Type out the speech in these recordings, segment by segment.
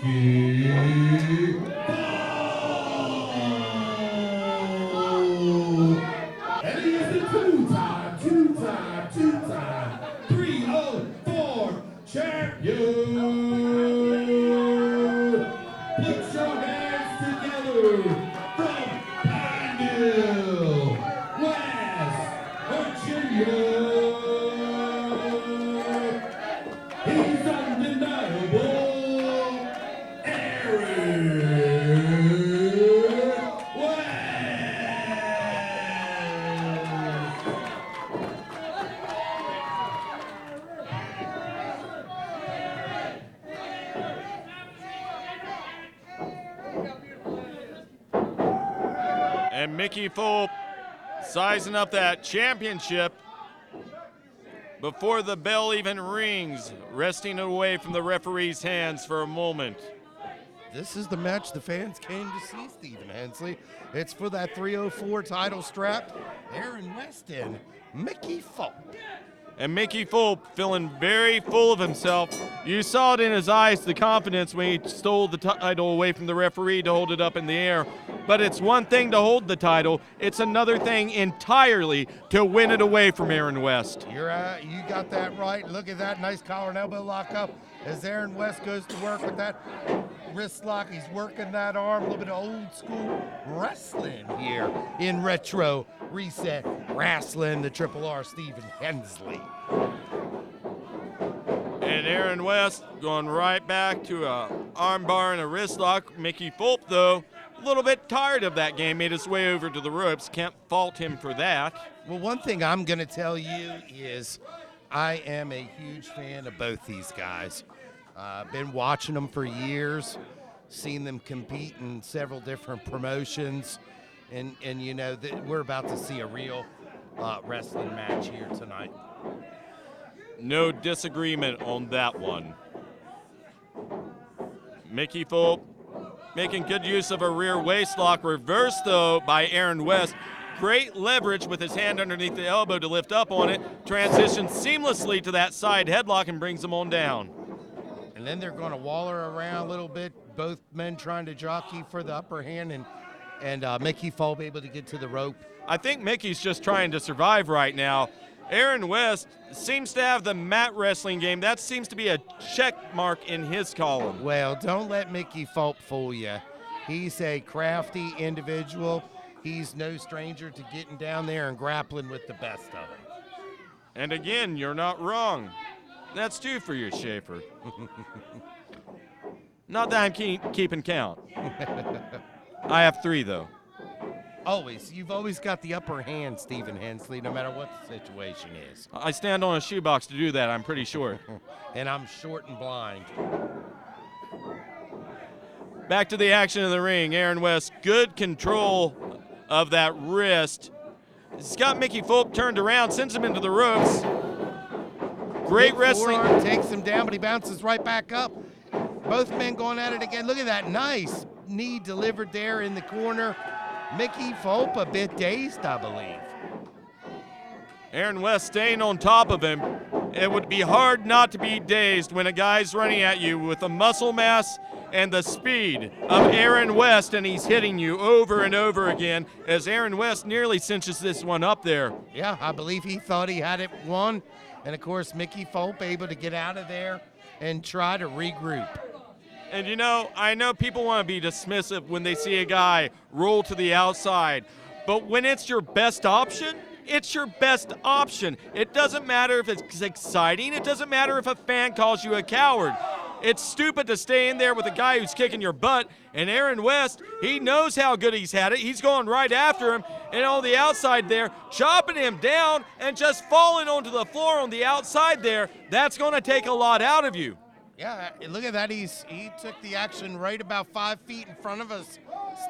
And he is the two-time 304 champion. Put your hands together from Pineville, West Virginia. He's undeniable. And Mickey Fulp sizing up that championship before the bell even rings, resting away from the referee's hands for a moment. This is the match the fans came to see, Stephen Hensley. It's for that 304 title strap. Aaron Weston, Mickey Fulp. And Mickey Fulp feeling very full of himself. You saw it in his eyes, the confidence when he stole the title away from the referee to hold it up in the air. But it's one thing to hold the title. It's another thing entirely to win it away from Aaron West. You got that right. Look at that nice collar and elbow lock up as Aaron West goes to work with that wrist lock. He's working that arm, a little bit of old school wrestling here in Retro Reset Rasslin, the Triple R, Stephen Hensley. And Aaron West going right back to a arm bar and a wrist lock. Mickey Fulp, though, a little bit tired of that game, made his way over to the ropes. Can't fault him for that. Well, one thing I'm going to tell you is I am a huge fan of both these guys. I've been watching them for years, seen them compete in several different promotions, and you know, we're about to see a real wrestling match here tonight. No disagreement on that one. Mickey Fulp making good use of a rear waist lock, reversed though by Aaron West. Great leverage with his hand underneath the elbow to lift up on it. Transitions seamlessly to that side headlock and brings him on down. And then they're going to waller around a little bit, both men trying to jockey for the upper hand, and Mickey Fulp able to get to the rope. I think Mickey's just trying to survive right now. Aaron West seems to have the mat wrestling game. That seems to be a check mark in his column. Well, don't let Mickey Fulp fool you. He's a crafty individual. He's no stranger to getting down there and grappling with the best of them. And again, you're not wrong. That's two for you, Schaefer. Not that I'm keeping count. I have three, though. Always. You've always got the upper hand, Stephen Hensley, no matter what the situation is. I stand on a shoebox to do that, I'm pretty sure. And I'm short and blind. Back to the action in the ring. Aaron West, good control of that wrist. He's got Mickey Fulp turned around, sends him into the ropes. Great wrestling. Forearm takes him down, but he bounces right back up. Both men going at it again. Look at that nice knee delivered there in the corner. Mickey Fulp a bit dazed, I believe. Aaron West staying on top of him. It would be hard not to be dazed when a guy's running at you with the muscle mass and the speed of Aaron West, and he's hitting you over and over again as Aaron West nearly cinches this one up there. Yeah, I believe he thought he had it won. And, of course, Mickey Fulp able to get out of there and try to regroup. And, you know, I know people want to be dismissive when they see a guy roll to the outside, but when it's your best option, it's your best option. It doesn't matter if it's exciting. It doesn't matter if a fan calls you a coward. It's stupid to stay in there with a guy who's kicking your butt. And Aaron West, he knows how good he's had it. He's going right after him. And on the outside there, chopping him down and just falling onto the floor on the outside there. That's going to take a lot out of you. Yeah, look at that. He took the action right about 5 feet in front of us,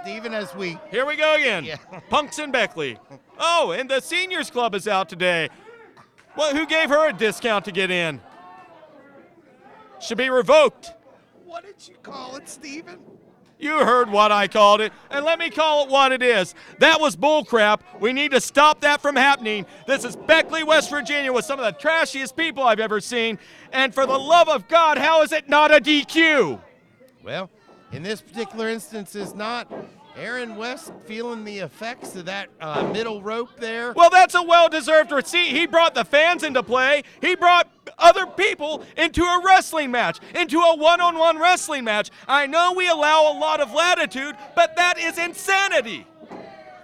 Stephen, as we... Here we go again. Yeah. Punks and Beckley. Oh, and the Seniors Club is out today. Well, who gave her a discount to get in? Should be revoked. What did you call it, Stephen? You heard what I called it, and let me call it what it is. That was bullcrap. We need to stop that from happening. This is Beckley, West Virginia, with some of the trashiest people I've ever seen. And for the love of God, how is it not a DQ? Well, in this particular instance is not. Aaron West feeling the effects of that middle rope there. Well, that's a well-deserved receipt. He brought the fans into play. He brought other people into a wrestling match, into a one-on-one wrestling match. I know we allow a lot of latitude, but that is insanity.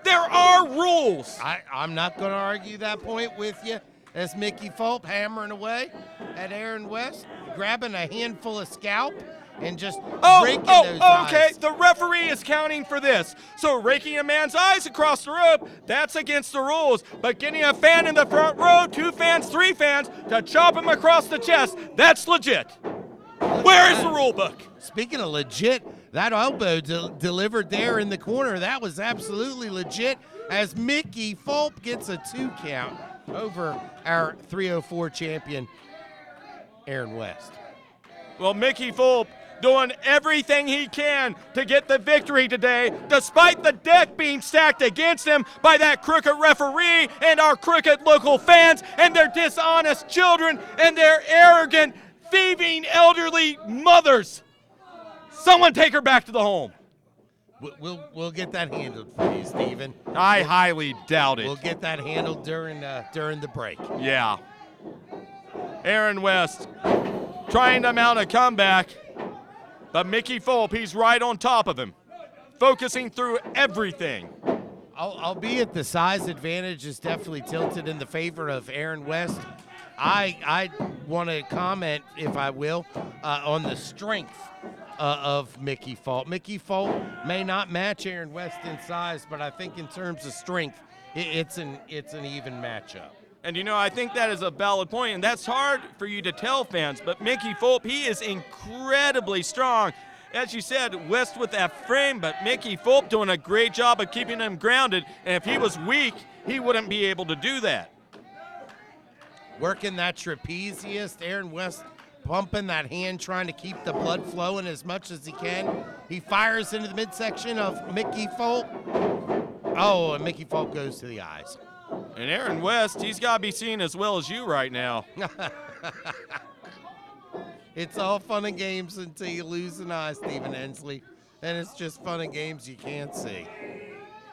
There are rules. I'm not going to argue that point with you. As Mickey Fulp hammering away at Aaron West, grabbing a handful of scalp and just raking those okay. eyes. The referee is counting for this. So raking a man's eyes across the rope, that's against the rules. But getting a fan in the front row, 2 fans, 3 fans, to chop him across the chest, that's legit. Where is the rule book? Speaking of legit, that elbow delivered there in the corner, that was absolutely legit as Mickey Fulp gets a 2 count over our 304 champion, Aaron West. Well, Mickey Fulp doing everything he can to get the victory today, despite the deck being stacked against him by that crooked referee and our crooked local fans and their dishonest children and their arrogant, thieving elderly mothers. Someone take her back to the home. We'll get that handled for you, Steven. I highly doubt it. We'll get that handled during the break. Yeah. Aaron West trying to mount a comeback, but Mickey Fulp, he's right on top of him, focusing through everything. Albeit the size advantage is definitely tilted in the favor of Aaron West. I want to comment, if I will, on the strength of Mickey Fulp. Mickey Fulp may not match Aaron West in size, but I think in terms of strength, it's an even matchup. And, I think that is a valid point, and that's hard for you to tell fans, but Mickey Fulp, he is incredibly strong. As you said, West with that frame, but Mickey Fulp doing a great job of keeping him grounded, and if he was weak, he wouldn't be able to do that. Working that trapezius, Aaron West pumping that hand, trying to keep the blood flowing as much as he can. He fires into the midsection of Mickey Fulp. Oh, and Mickey Fulp goes to the eyes. And Aaron West, he's got to be seen as well as you right now. It's all fun and games until you lose an eye, Stephen Ensley. And it's just fun and games you can't see.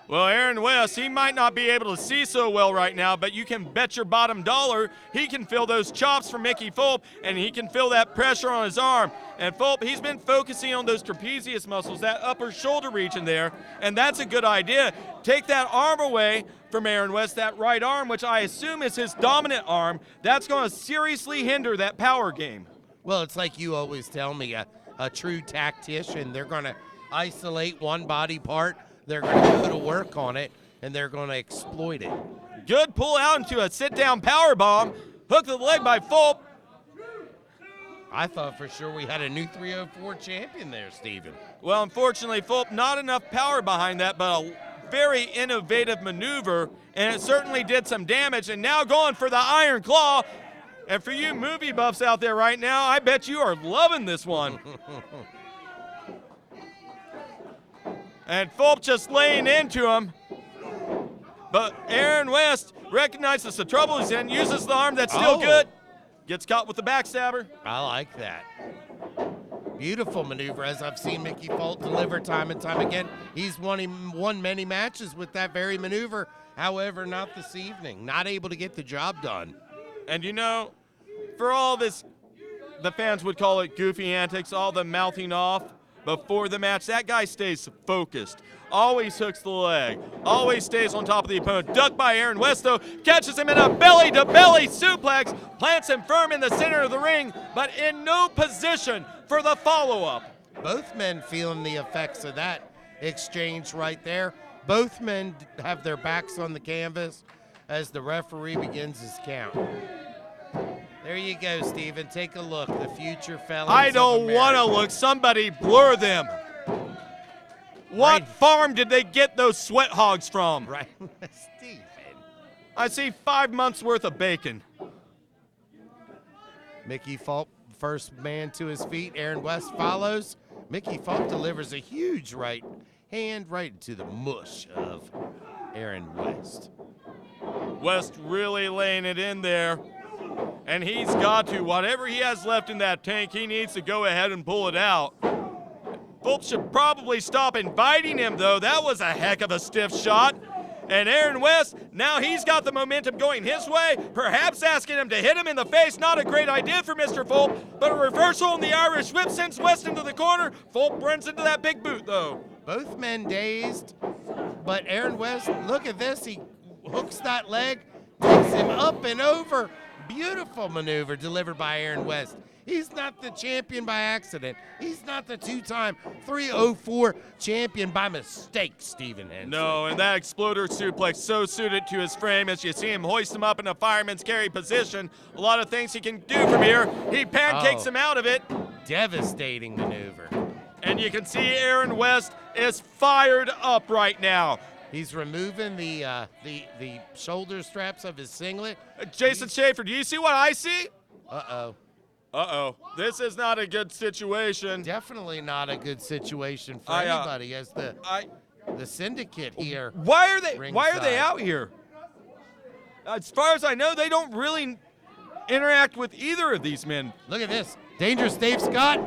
Well, Aaron West, he might not be able to see so well right now, but you can bet your bottom dollar he can feel those chops from Mickey Fulp, and he can feel that pressure on his arm. And Fulp, he's been focusing on those trapezius muscles, that upper shoulder region there, and that's a good idea. Take that arm away from Aaron West, that right arm, which I assume is his dominant arm. That's going to seriously hinder that power game. Well, it's like you always tell me, a true tactician, they're going to isolate one body part, they're going to go to work on it, and they're going to exploit it. Good pull out into a sit-down power bomb. Hook to the leg by Fulp. I thought for sure we had a new 304 champion there, Steven. Well, unfortunately, Fulp, not enough power behind that, but a very innovative maneuver, and it certainly did some damage. And now going for the Iron Claw. And for you movie buffs out there right now, I bet you are loving this one. And Fulp just laying into him. But Aaron West recognizes the trouble he's in, uses the arm that's still good. Gets caught with the backstabber. I like that. Beautiful maneuver, as I've seen Mickey Fulp deliver time and time again. He's won many matches with that very maneuver. However, not this evening. Not able to get the job done. And for all this, the fans would call it goofy antics, all the mouthing off before the match, that guy stays focused. Always hooks the leg. Always stays on top of the opponent. Ducked by Aaron West, though. Catches him in a belly-to-belly suplex. Plants him firm in the center of the ring, but in no position for the follow-up. Both men feeling the effects of that exchange right there. Both men have their backs on the canvas as the referee begins his count. There you go, Steven. Take a look. The future fellas. I don't want to look. Somebody blur them. What farm did they get those sweat hogs from? Right, Steven. I see 5 months worth of bacon. Mickey Fulp, first man to his feet. Aaron West follows. Mickey Fulp delivers a huge right hand right into the mush of Aaron West. West really laying it in there. And he's got to, whatever he has left in that tank, he needs to go ahead and pull it out. Fulp should probably stop inviting him, though. That was a heck of a stiff shot. And Aaron West, now he's got the momentum going his way, perhaps asking him to hit him in the face. Not a great idea for Mr. Fulp, but a reversal in the Irish whip sends West into the corner. Fulp runs into that big boot, though. Both men dazed, but Aaron West, look at this. He hooks that leg, takes him up and over. Beautiful maneuver delivered by Aaron West. He's not the champion by accident. He's not the two-time 304 champion by mistake, Stephen Hensley. No, and that exploder suplex so suited to his frame as you see him hoist him up in a fireman's carry position. A lot of things he can do from here. He pancakes him out of it. Devastating maneuver. And you can see Aaron West is fired up right now. He's removing the shoulder straps of his singlet. Jason Schaefer, do you see what I see? Uh-oh. Uh-oh. This is not a good situation. Definitely not a good situation for anybody as the syndicate here. Why are they ringside. out here? As far as I know, they don't really interact with either of these men. Look at this. Dangerous Dave Scott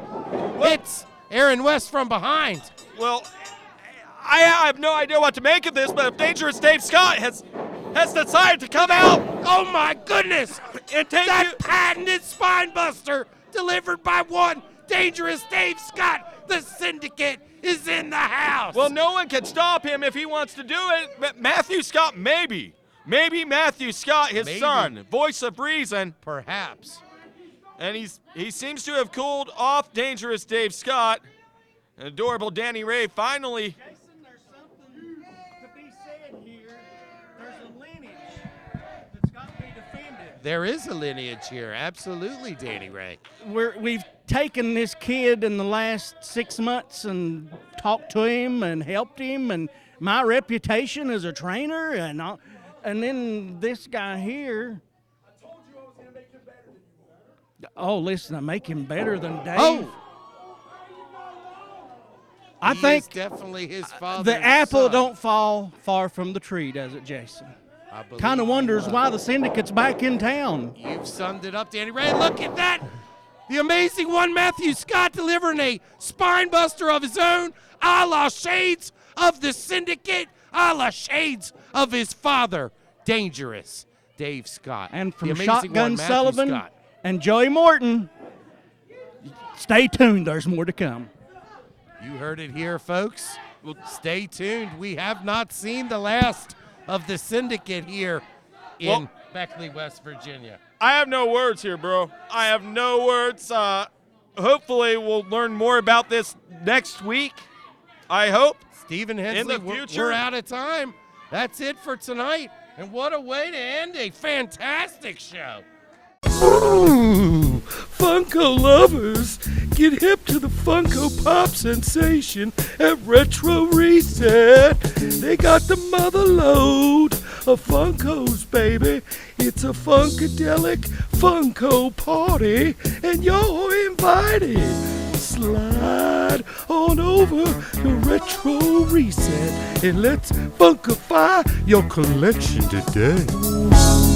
hits Aaron West from behind. Well, I have no idea what to make of this, but if Dangerous Dave Scott has decided to come out. Oh my goodness! That patented spine buster delivered by one Dangerous Dave Scott. The syndicate is in the house. Well, no one can stop him if he wants to do it. But Matthew Scott, maybe Matthew Scott, his son, voice of reason, perhaps. And he seems to have cooled off Dangerous Dave Scott. And adorable Danny Ray finally. There is a lineage here, absolutely, Danny Ray. We've taken this kid in the last 6 months and talked to him and helped him, and my reputation as a trainer, and then this guy here. Oh, listen, I make him better than Dave. Oh! I think definitely his father. The apple don't fall far from the tree, does it, Jason? Kind of wonders why the syndicate's back in town. You've summed it up, Danny Ray. Look at that. The amazing one, Matthew Scott, delivering a spine buster of his own, a la shades of the syndicate, a la shades of his father, Dangerous Dave Scott. And from the amazing Shotgun one, Matthew Sullivan Scott. and Joey Morton, stay tuned. There's more to come. You heard it here, folks. Well, stay tuned. We have not seen the last of the syndicate here in Beckley, West Virginia. I have no words here, bro. I have no words. Hopefully we'll learn more about this next week. I hope. Stephen Hensley, in the future. we're out of time. That's it for tonight. And what a way to end a fantastic show. Ooh, Funko lovers, get hip to the Funko Pop sensation at Retro Reset. They got the mother load of Funkos, baby. It's a Funkadelic Funko party, and you're invited. Slide on over to Retro Reset and let's Funkify your collection today.